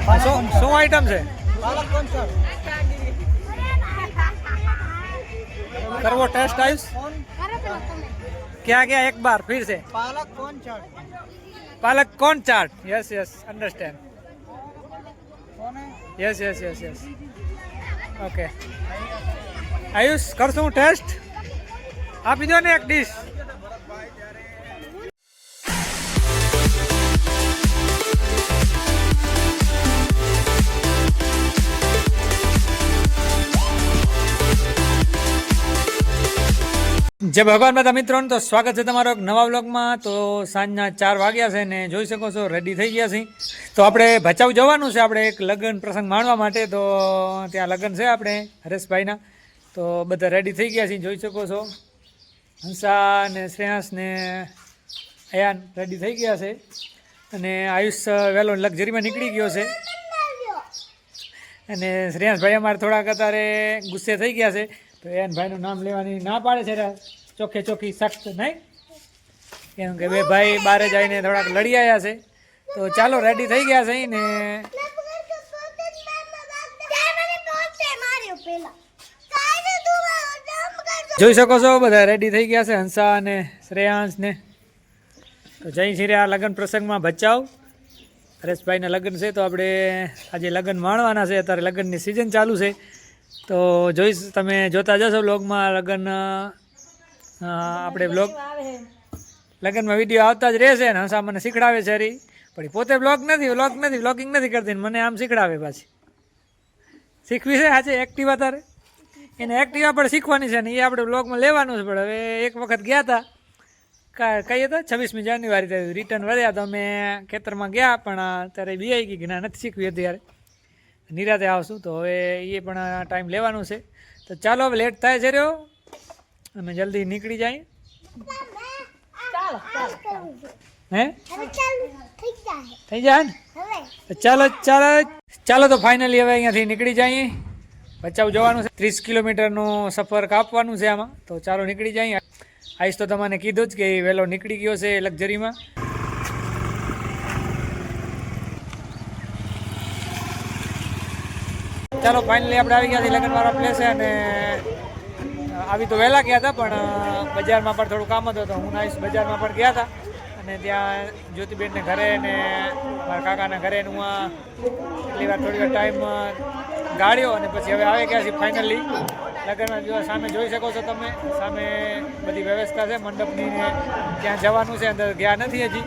શું આઈટમ છે? करवो टेस्ट आयुष क्या क्या एक बार फिर से पालक कौन चाट yes yes understand yes yes yes yes okay Ayush करशू टेस्ट आपी दो ने एक डिश जय भगवान બધા મિત્રોને તો સ્વાગત છે તમારો એક નવા વ્લોગમાં। તો સાંજના 4 વાગ્યા છે ને જોઈ શકો છો રેડી થઈ ગયા છે। તો આપણે ભચાઉ જવાનું છે આપણે એક લગ્ન પ્રસંગ માણવા માટે। તો ત્યાં લગ્ન છે આપણે હરેશભાઈના। તો બધા રેડી થઈ ગયા છે જોઈ શકો છો। હંસા ને શ્રેયાંશ ને અયાન રેડી થઈ ગયા છે અને આયુષ વહેલો લક્ઝરીમાં નીકળી ગયો છે અને શ્રેયાંશભાઈ અમારે થોડાક અત્યારે ગુસ્સે થઈ ગયા છે। તો અયાનભાઈનું નામ લેવાની ના પાડે છે ચોખ્ખે ચોખ્ખી સખ્ત નહીં કેમ કે બે ભાઈ બારે જઈને થોડાક લડી આવ્યા છે। તો ચાલો રેડી થઈ ગયા છે ને જોઈ શકો છો બધા રેડી થઈ ગયા છે હંસા અને શ્રેયાંશ ને। તો જઈ છીએ આ લગ્ન પ્રસંગમાં ભચાઉ હરેશભાઈના લગ્ન છે। તો આપણે આજે લગ્ન માણવાના છે અત્યારે લગ્નની સિઝન ચાલુ છે। તો જોઈશ તમે જોતા જશો વ્લોગમાં લગ્ન આપણે લગ્નમાં વિડીયો આવતા જ રહેશે ને હંસા મને શીખડાવે છે હરી પણ પોતે વ્લોગિંગ નથી કરતી મને આમ શીખડાવે પાછી શીખવી છે આજે એક્ટિવા તારે એને એક્ટિવા પણ શીખવાની છે ને એ આપણે વ્લોગમાં લેવાનું છે। પણ હવે એક વખત ગયા હતા કહીએ તો 26મી જાન્યુઆરી રિટર્ન વધ્યા તો અમે ખેતરમાં ગયા પણ ત્યારે બી આવી ગઈ કે ના નથી શીખવી અત્યારે નિરાતે આવશું। તો હવે એ પણ ટાઈમ લેવાનું છે। તો ચાલો હવે લેટ થાય છે રહ્યો અમે જલ્દી નીકળી જાય હે થઈ જાય ને ચાલો ચાલો ચાલો તો ફાઇનલી હવે અહીંયાથી નીકળી જઈએ ભચાઉ જવાનું છે 30 કિલોમીટરનો સફર કાપવાનું છે આમાં। તો ચાલો નીકળી જઈએ આઈશ તો તમને કીધું જ કે વહેલો નીકળી ગયો છે લક્ઝરીમાં। ચાલો ફાઇનલી આપણે આવી ગયા છીએ લગ્નવાળા પ્લેસે અને આવી તો વહેલા ગયા હતા પણ બજારમાં પણ થોડું કામ હતું તો હું આવીશ બજારમાં પણ ગયા હતા અને ત્યાં જ્યોતિબેનને ઘરે ને મારા કાકાના ઘરે હું એટલી વાર થોડી વાર ટાઈમ ગાળ્યો અને પછી હવે આવી ગયા છીએ ફાઇનલી લગ્નમાં સામે જોઈ શકો છો તમે સામે બધી વ્યવસ્થા છે મંડપની ને ત્યાં જવાનું છે અંદર ગયા નથી હજી।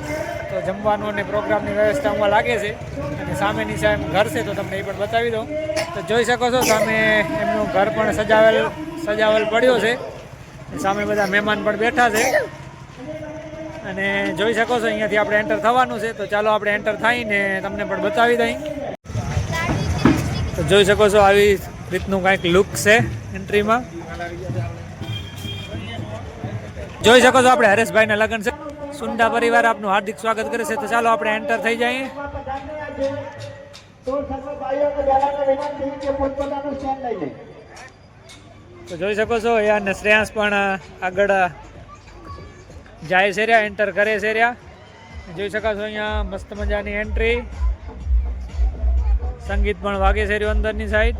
તો જમવાનું અને પ્રોગ્રામની વ્યવસ્થા ઉમાં લાગે છે અને સામેની સામે ઘર છે તો તમને એ પણ બતાવી દઉં। તો જોઈ શકો છો સામે એમનું ઘર પણ સજાવેલ પડ્યો છે સામે બધા મહેમાન પણ બેઠા છે અને જોઈ શકો છો અહીંયાથી આપણે એન્ટર થવાનું છે। તો ચાલો આપણે એન્ટર થઈને તમને પણ બતાવી દઈએ। તો જોઈ શકો છો આવી રીતનું કંઈક લુક છે એન્ટ્રીમાં જોઈ શકો છો આપણે હરેશભાઈના લગ્ન છે સુંડા પરિવાર આપનું હાર્દિક સ્વાગત કરે છે। તો ચાલો આપણે એન્ટર થઈ જઈએ। તો જોઈ શકો છો યાર ને શ્રેયાંશ પણ આગળ જાય છે રહ્યા એન્ટર કરે છે રહ્યા જોઈ શકો છો અહીંયા મસ્ત મજાની એન્ટ્રી સંગીત પણ વાગે છે રહ્યો અંદરની સાઈડ।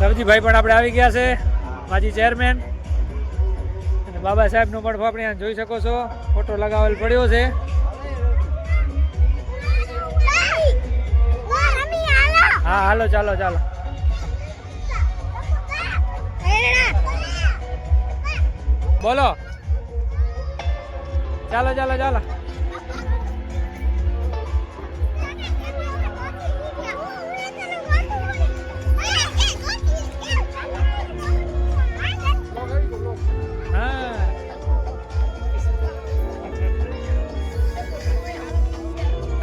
રવજીભાઈ પણ આપણે આવી ગયા છે માજી ચેરમેન અને બાબા સાહેબનો પણ આપણે જોઈ શકો છો ફોટો લગાવેલ પડ્યો છે। હા હાલો ચાલો ચાલો બોલો ચાલો ચાલો ચાલો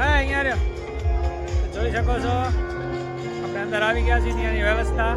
અહીંયા રહ્યો જોઈ શકો છો આપણે અંદર આવી ગયા છીએ ત્યાંની વ્યવસ્થા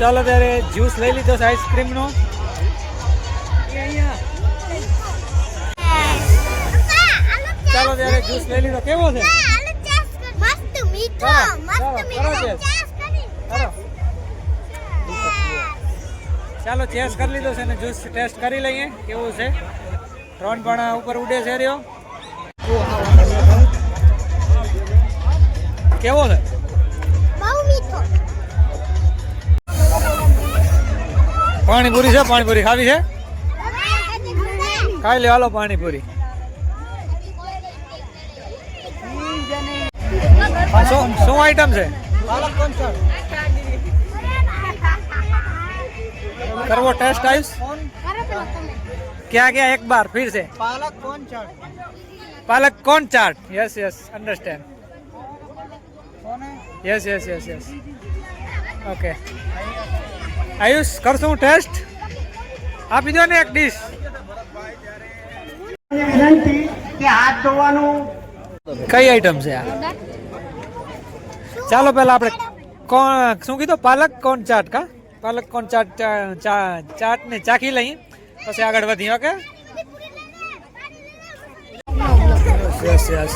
ચાલો ત્યારે જ્યુસ લઈ લીધો છે આઈસ્ક્રીમનો. ચાલો ત્યારે જ્યુસ લઈ લીધો. કેવો છે? ચાલો ચેસ કરી લીધો છે ને જ્યુસ ટેસ્ટ કરી લઈએ કેવું છે. ડ્રોન પણ ઉપર ઉડે છે રહ્યો. કેવો છે? પાણીપુરી છે. પાણીપુરી ખાવી છે? ખાઈ લે હાલો પાણીપુરી. શું આઈટમ છે? करवो टेस्ट आयुष क्या क्या एक बार फिर से पालक कौन चाट yes yes understand yes yes yes yes okay Ayush कर सू टेस्ट आप दो ने एक डिश कई आइटम से चलो पहला आपने कौन शू कीधु पालक कौन चाट का पालक कौन चाट चाट ने चाखी लई પછી આગળ વધી. ઓકે યસ યસ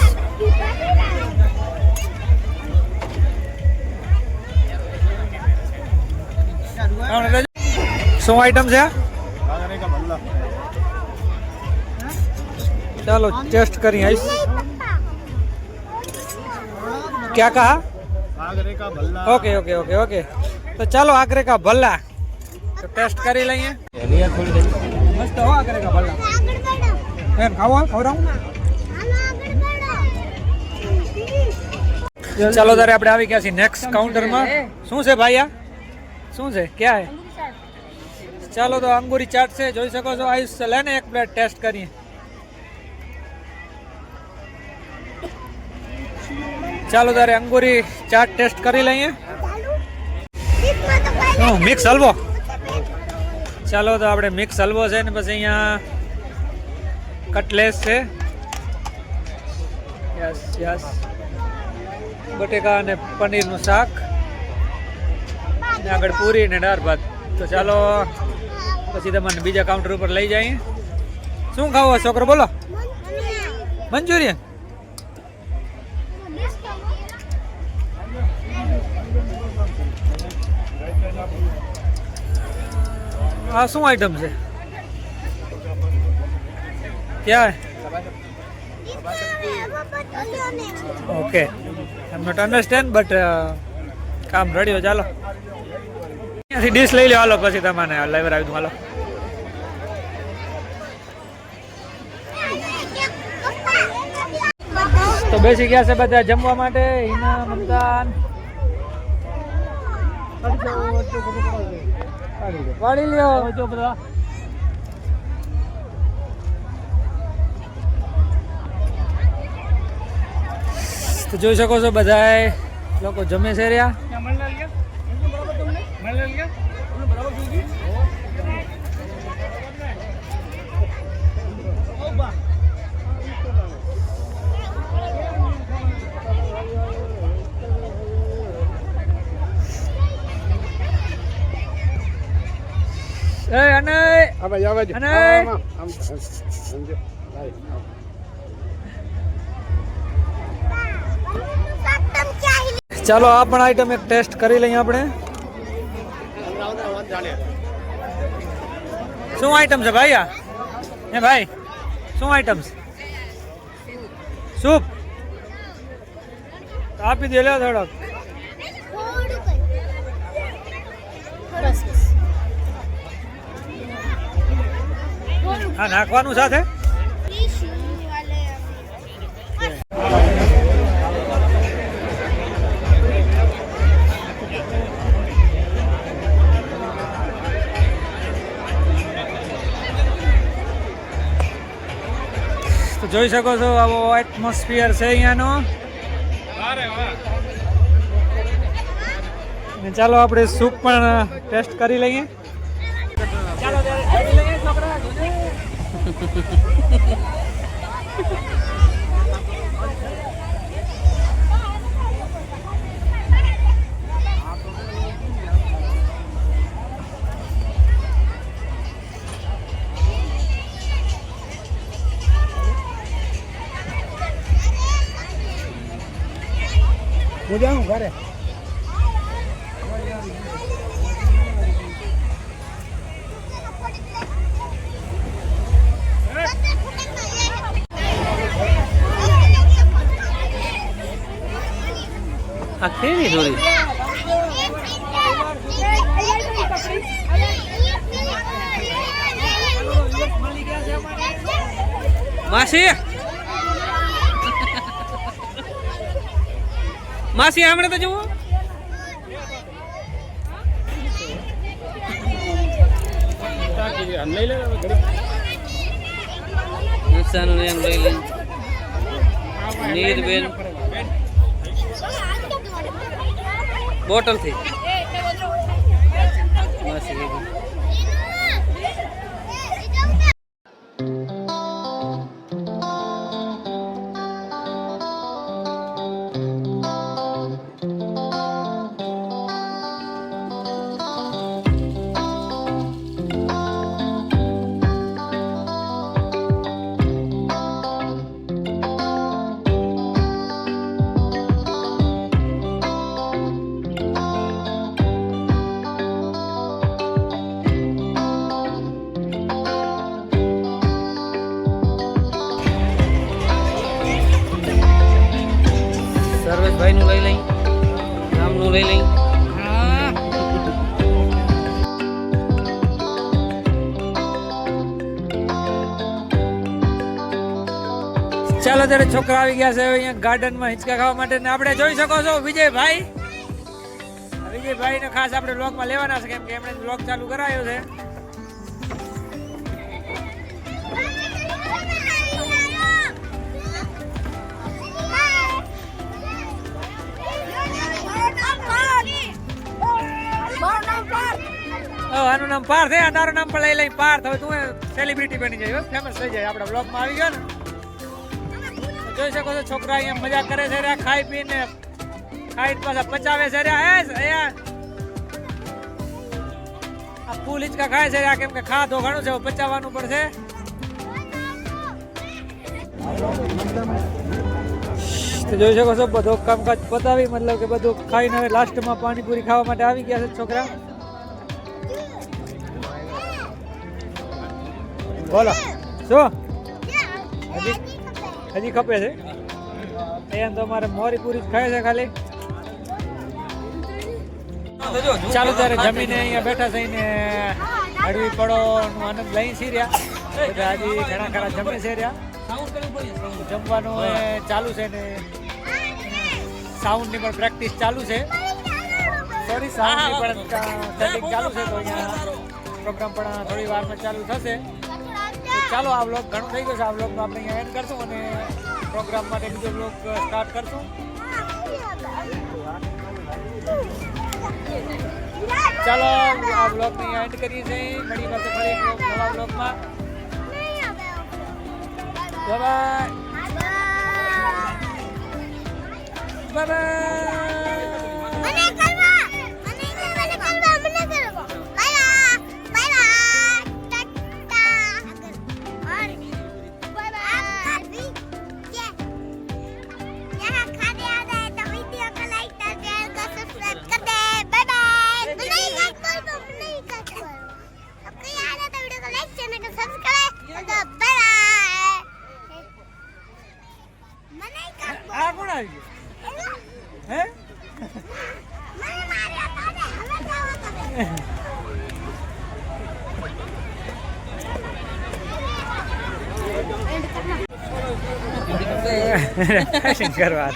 શું આઈટમ છે? ચાલો ટેસ્ટ કરી આઈશ. क्या कहा? आगरे का Bhalla. Okay okay okay okay तो चलो आगरे का भल्ला तो टेस्ट करी लઈએ. मस्त हो आगरे का भल्ला. એમ ખાવો ખવડાવું. ચાલો તારે આપણે આવી ગયા છીએ નેક્સ્ટ કાઉન્ટરમાં. શું છે ભાઈ આ? શું છે? ક્યાં હે? ચાલો તો અંગૂરી ચાટ છે જોઈ શકો છો. આયુષ લે ને એક પ્લેટ ટેસ્ટ કરીએ. ચાલો તારે અંગૂરી ચાટ ટેસ્ટ કરી લઈએ. મિક્સ હલવો. ચાલો તો આપણે મિક્સ હલવો છે ને પછી અહીંયા કટલેસ છે. યસ યસ બટેકા અને પનીરનું શાક ને આગળ પૂરી ને દાળ ભાત. તો ચાલો પછી તમને બીજા કાઉન્ટર ઉપર લઈ જઈએ. શું ખાવું છોકરો બોલો? મંચુરિયન. આ શું આઈટમ છે? ક્યાં? Okay I not understand but કામ રેડી. ચાલો અહીંયાથી ડીશ લઈ લો. હાલો પછી તમને લાઈવર આવી દઉં. હાલો તો બેસી ગયા છે બધા જમવા માટે. હિના મમતાન વાળી લ્યો બધા. તો જોઈ શકો છો બધા લોકો જમે છે રહ્યા. ચાલો આ પણ આઈટમ એક ટેસ્ટ કરી લઈએ આપણે. શું આઈટમ છે ભાઈ? આ હે ભાઈ શું આઈટમ છે? સૂપ આપી દે લે થોડોક. હા નાખવાનું સાથે. તો જોઈ શકો છો આવો એટમોસ્ફિયર છે અહીંયાનો. ચાલો આપણે સૂપ પણ ટેસ્ટ કરી લઈએ. ચાલો ત્યારે લઈએ છોકરા. જાઉં ઘરે આ કેવી થોડી માસી માસી હમણાં તો જુઓ નુકસાન એમ લઈ લે નીર બેન બોટલ થી માસી સર્વેશભાઈ નું લઈ લઈ રામનું લઈ લઈ ચાલો ત્યારે છોકરા આવી ગયા છે હવે અહીંયા ગાર્ડનમાં હિંચકા ખાવા માટે ને આપણે જોઈ શકો છો વિજયભાઈ ને ખાસ આપણે બ્લોગમાં લેવાના છે કેમ કે એમણે બ્લોગ ચાલુ કરાયો છે આનું નામ પાર્થ છે તારું નામ પણ લઈ લઈ પાર્થ હવે તું સેલિબ્રિટી બની જાય ફેમસ થઈ જાય આપણા બ્લોગમાં આવી ગયો ને જોઈ શકો છો છોકરા અહીંયા મજા કરે છે રે ખાઈ પીને પાછા પચાવે છે રે આ ફૂલ હિંચકા ખાય છે કેમ કે ખાધો ઘણું છે પચાવવાનું પડશે તો જોઈ શકો છો બધો કામકાજ પતાવી મતલબ કે બધું ખાઈને હવે લાસ્ટમાં પાણીપુરી ખાવા માટે આવી ગયા છે છોકરા બોલો શું હજી ખપે છે અહીંયા તો અમારે મોરી પૂરી જ ખાય છે ખાલી ચાલો ત્યારે જમીને અહીંયા બેઠા થઈને હળવી પડોનો આનંદ લઈ સી રહ્યા બધા હજી ઘણા ખરા જમે છે રહ્યા જમવાનું ચાલુ છે ને સાઉન્ડની પણ પ્રેક્ટિસ ચાલુ છે સોરી સાઉન્ડની પણ સેટિંગ ચાલુ છે તો અહીંયા પ્રોગ્રામ પણ થોડી વારમાં ચાલુ થશે ચાલો આ વ્લોગ ઘણું થઈ ગયું છે આ વ્લોગમાં આપણે અહીંયા એન્ડ કરશું અને પ્રોગ્રામ માટે બીજો વ્લોગ સ્ટાર્ટ કરશું ચાલો આ વ્લોગને અહીંયા એન્ડ કરીએ છીએ મળી પાસે ફરી નવા વ્લોગમાં બાય આ કોણ આવી ગયું હે કરવા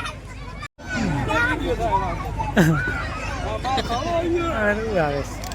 આવે